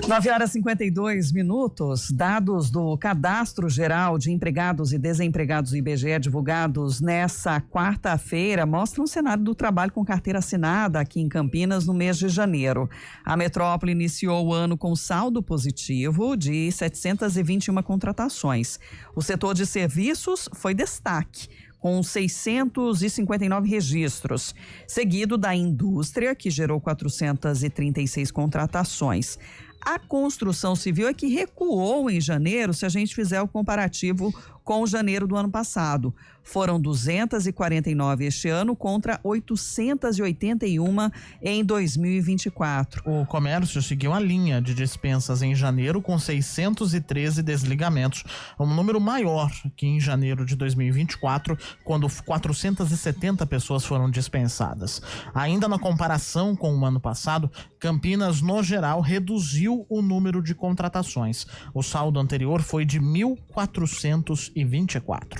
9 horas e 52 minutos. Dados do Cadastro Geral de Empregados e Desempregados do IBGE divulgados nessa quarta-feira mostram o cenário do trabalho com carteira assinada aqui em Campinas no mês de janeiro. A metrópole iniciou o ano com saldo positivo de 721 contratações. O setor de serviços foi destaque, com 659 registros, seguido da indústria, que gerou 436 contratações. A construção civil é que recuou em janeiro, se a gente fizer o comparativo com janeiro do ano passado. Foram 249 este ano contra 881 em 2024. O comércio seguiu a linha de dispensas em janeiro com 613 desligamentos, um número maior que em janeiro de 2024, quando 470 pessoas foram dispensadas. Ainda na comparação com o ano passado, Campinas, no geral, reduziu o número de contratações. O saldo anterior foi de 1.424.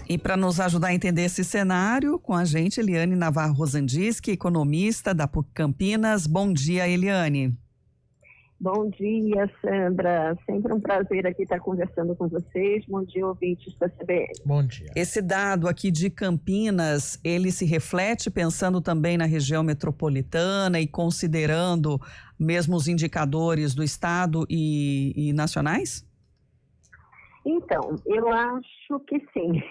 E para nos ajudar a entender esse cenário, com a gente, Eliane Navarro Rosandisky, economista da PUC Campinas. Bom dia, Eliane. Bom dia, Sandra. Sempre um prazer aqui estar conversando com vocês. Bom dia, ouvintes da CBN. Bom dia. Esse dado aqui de Campinas, ele se reflete pensando também na região metropolitana e considerando mesmo os indicadores do estado e nacionais? Então, eu acho que sim.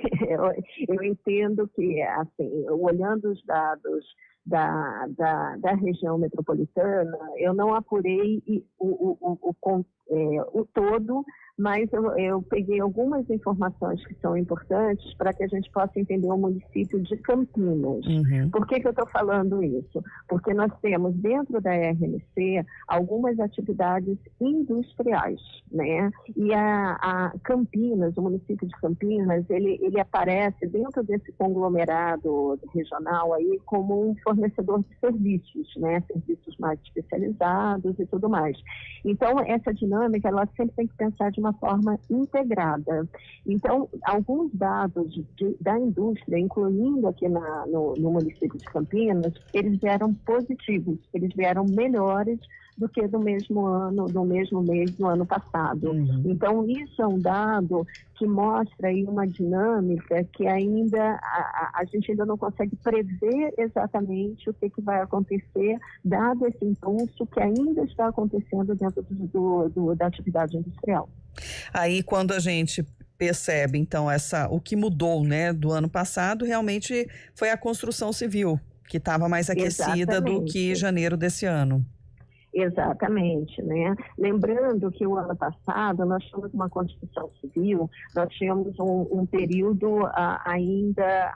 Eu entendo que, assim, olhando os dados da região metropolitana, eu não apurei o todo, mas eu peguei algumas informações que são importantes para que a gente possa entender o município de Campinas. Uhum. Por que eu estou falando isso? Porque nós temos dentro da RMC algumas atividades industriais, né? E a Campinas, o município de Campinas, ele aparece dentro desse conglomerado regional aí como um fornecedor de serviços, né? Serviços mais especializados e tudo mais. Então, essa dinâmica, ela sempre tem que pensar de uma forma integrada. Então, alguns dados da indústria, incluindo aqui no município de Campinas, eles vieram positivos, eles vieram melhores do que do mesmo mês do ano passado. Uhum. Então, isso é um dado que mostra aí uma dinâmica que ainda a gente ainda não consegue prever exatamente o que vai acontecer, dado esse impulso que ainda está acontecendo dentro da atividade industrial. Aí, quando a gente percebe, então, o que mudou, né, do ano passado, realmente foi a construção civil, que estava mais aquecida do que janeiro desse ano. Exatamente, né? Lembrando que o ano passado nós tínhamos uma Constituição Civil, nós tínhamos um período ainda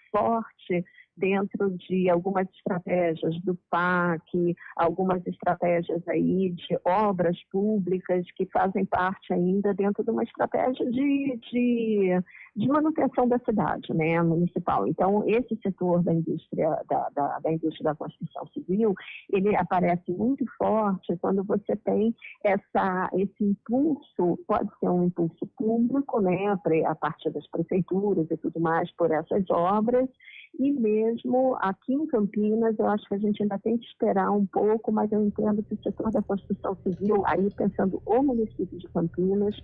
forte dentro de algumas estratégias do PAC, algumas estratégias aí de obras públicas que fazem parte ainda dentro de uma estratégia de manutenção da cidade, né, municipal. Então, esse setor da indústria, da indústria da construção civil, ele aparece muito forte quando você tem esse impulso, pode ser um impulso público, né, a partir das prefeituras e tudo mais, por essas obras. E mesmo aqui em Campinas, eu acho que a gente ainda tem que esperar um pouco, mas eu entendo que o setor da construção civil, aí pensando o município de Campinas,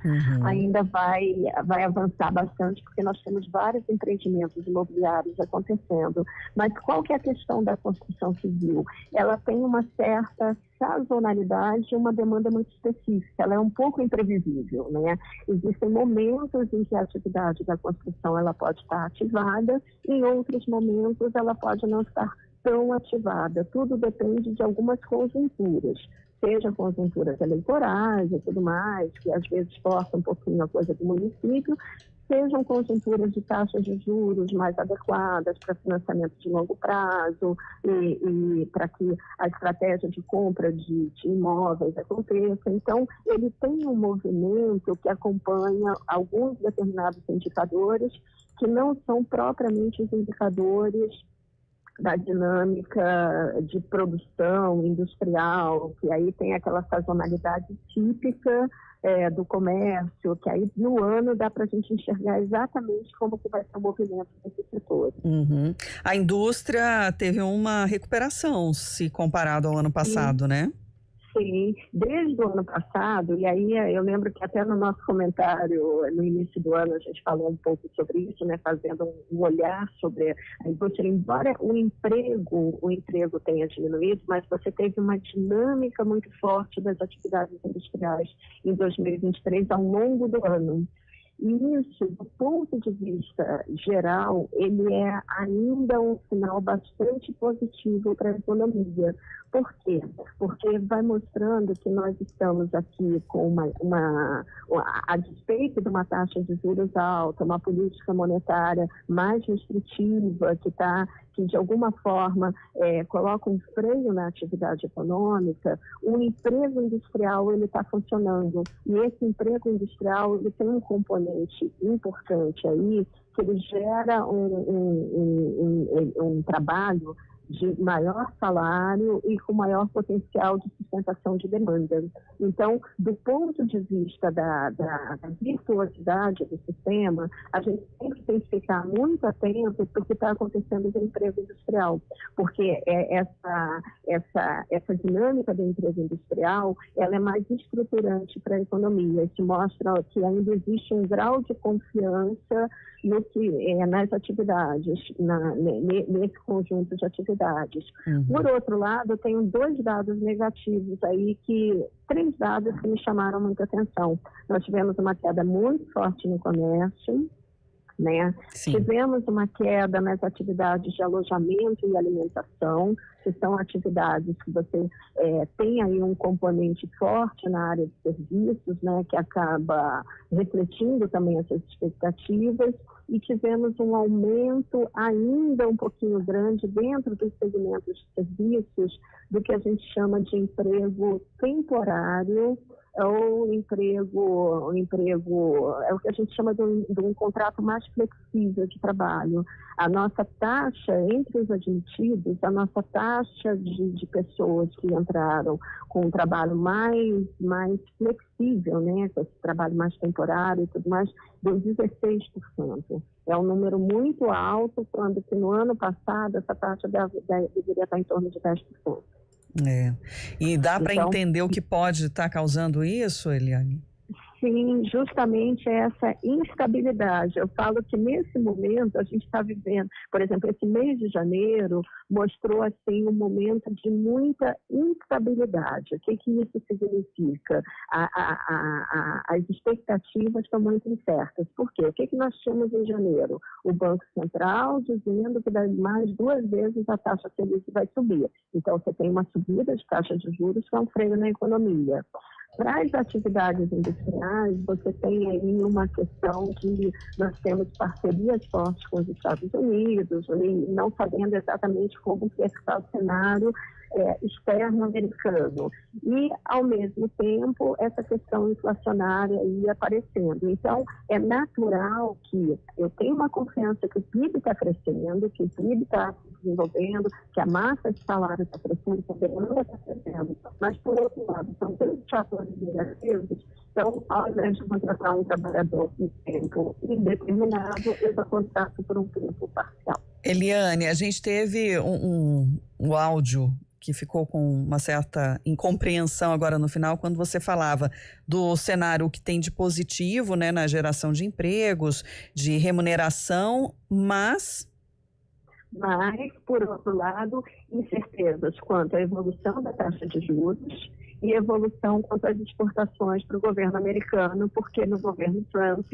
ainda vai avançar bastante, porque nós temos vários empreendimentos imobiliários acontecendo. Mas qual que é a questão da construção civil? Ela tem uma certa sazonalidade e uma demanda muito específica, ela é um pouco imprevisível, né? Existem momentos em que a atividade da construção ela pode estar ativada, em outros momentos ela pode não estar tão ativada, tudo depende de algumas conjunturas, seja conjunturas eleitorais e tudo mais, que às vezes forçam um pouquinho a coisa do município, sejam conjunturas de taxas de juros mais adequadas para financiamento de longo prazo e para que a estratégia de compra de imóveis aconteça. Então, ele tem um movimento que acompanha alguns determinados indicadores que não são propriamente os indicadores da dinâmica de produção industrial, que aí tem aquela sazonalidade típica do comércio, que aí no ano dá para a gente enxergar exatamente como que vai ser o movimento desse setor. Uhum. A indústria teve uma recuperação se comparado ao ano passado, né? Sim, desde o ano passado, e aí eu lembro que até no nosso comentário, no início do ano, a gente falou um pouco sobre isso, né, fazendo um olhar sobre a indústria, embora o emprego tenha diminuído, mas você teve uma dinâmica muito forte das atividades industriais em 2023 ao longo do ano. E isso, do ponto de vista geral, ele é ainda um sinal bastante positivo para a economia. Por quê? Porque vai mostrando que nós estamos aqui com a despeito de uma taxa de juros alta, uma política monetária mais restritiva, que de alguma forma coloca um freio na atividade econômica, o emprego industrial ele está funcionando. E esse emprego industrial ele tem um componente importante aí, que ele gera um trabalho de maior salário e com maior potencial de sustentação de demanda. Então, do ponto de vista da virtuosidade do sistema, a gente sempre tem que ficar muito atento para o que está acontecendo no emprego industrial, porque essa dinâmica do emprego industrial, ela é mais estruturante para a economia. Isso mostra que ainda existe um grau de confiança nas atividades, nesse conjunto de atividades. Por outro lado, eu tenho 2 dados negativos aí, 3 dados que me chamaram muita atenção. Nós tivemos uma queda muito forte no comércio, né? Tivemos uma queda nas atividades de alojamento e alimentação, que são atividades que você tem aí um componente forte na área de serviços, né? Que acaba refletindo também essas expectativas, e tivemos um aumento ainda um pouquinho grande dentro dos segmentos de serviços do que a gente chama de emprego temporário, ou emprego é o que a gente chama de um contrato mais flexível de trabalho. A nossa taxa, entre os admitidos, a nossa taxa de pessoas que entraram com um trabalho mais flexível, né, com esse trabalho mais temporário e tudo mais, deu 16%. É um número muito alto, quando que no ano passado essa taxa deveria estar em torno de 10%. E dá para entender o que pode estar causando isso, Eliane? Sim, justamente essa instabilidade. Eu falo que nesse momento a gente está vivendo, por exemplo, esse mês de janeiro mostrou assim um momento de muita instabilidade. O que isso significa? As expectativas estão muito incertas. Por quê? O que nós tínhamos em janeiro? O Banco Central dizendo que mais 2 vezes a taxa Selic vai subir. Então você tem uma subida de taxa de juros que é um freio na economia. Para as atividades industriais, você tem aí uma questão que nós temos parcerias fortes com os Estados Unidos, e não sabendo exatamente como que está o cenário externo americano. E, ao mesmo tempo, essa questão inflacionária aí aparecendo. Então, é natural que eu tenha uma confiança que o PIB está crescendo, que o PIB está se desenvolvendo, que a massa de salário está crescendo, que a demanda está crescendo. Mas, por outro lado, são 3 fatores negativos. Então, ao invés de contratar um trabalhador em tempo indeterminado, eu vou contrato por um tempo parcial. Eliane, a gente teve um áudio que ficou com uma certa incompreensão agora no final, quando você falava do cenário que tem de positivo, né, na geração de empregos, de remuneração, mas, por outro lado, incertezas quanto à evolução da taxa de juros e evolução quanto às exportações para o governo americano, porque no governo Trump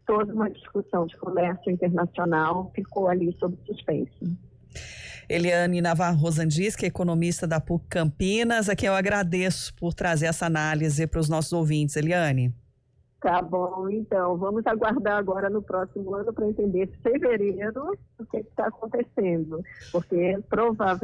toda uma discussão de comércio internacional ficou ali sob suspense. Eliane Navarro Rozandis, que é economista da PUC Campinas, a quem eu agradeço por trazer essa análise para os nossos ouvintes. Eliane. Tá bom, então, vamos aguardar agora no próximo ano para entender fevereiro o que está acontecendo, porque provavelmente